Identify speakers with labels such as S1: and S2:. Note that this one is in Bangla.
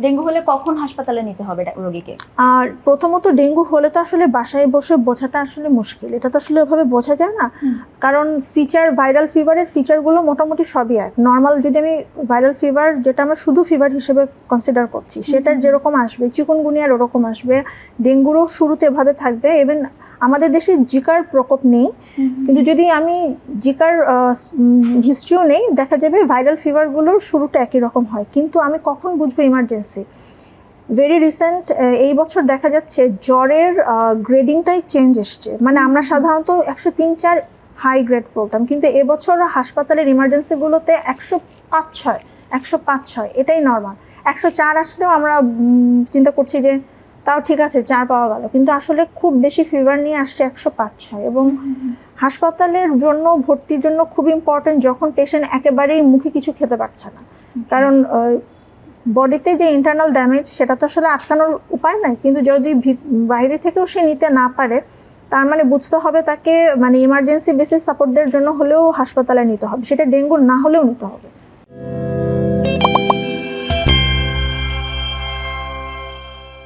S1: ডেঙ্গু হলে কখন হাসপাতালে নিতে হবে রোগীকে?
S2: আর প্রথমত ডেঙ্গু হলে তো আসলে বাসায় বসে বোঝাটা আসলে মুশকিল, এটা তো আসলে ওভাবে বোঝা যায় না। কারণ ভাইরাল ফিভারের ফিচারগুলো মোটামুটি সবই এক। নর্মাল যদি আমি ভাইরাল ফিভার, যেটা আমরা শুধু ফিভার হিসেবে কনসিডার করছি, সেটার যেরকম আসবে চিকুনগুনিয়ার ওরকম আসবে, ডেঙ্গুরও শুরুতে এভাবে থাকবে। ইভেন আমাদের দেশে জিকার প্রকোপ নেই, কিন্তু যদি আমি জিকার হিস্ট্রিও নেই, দেখা যাবে ভাইরাল ফিভারগুলোর শুরুটা একই রকম হয়। কিন্তু আমি কখন বুঝবো ইমার্জেন্সি? ভেরি রিসেন্ট এই বছর দেখা যাচ্ছে জ্বরের গ্রেডিংটাই চেঞ্জ এসছে। মানে আমরা সাধারণত 103-4 হাই গ্রেড বলতাম, কিন্তু এবছর হাসপাতালের ইমার্জেন্সিগুলোতে 105-6 105-6 এটাই নর্মাল। 104 আসলেও আমরা চিন্তা করছি যে তাও ঠিক আছে, 4 পাওয়া গেল, কিন্তু আসলে খুব বেশি ফিভার নিয়ে আসছে 105-6। এবং হাসপাতালের জন্য ভর্তির জন্য খুব ইম্পর্টেন্ট যখন পেশেন্ট একেবারেই মুখে কিছু খেতে পারছে না। কারণ বডিতে যে ইন্টারনাল ড্যামেজ, সেটা তো আসলে আটকানোর উপায় নাই, কিন্তু যদি বাইরে থেকেও সে নিতে না পারে, তার মানে বুঝতে হবে তাকে মানে ইমার্জেন্সি বেসিস সাপোর্টদের জন্য হলেও হাসপাতালে নিতে হবে, সেটা ডেঙ্গুর না হলেও নিতে হবে।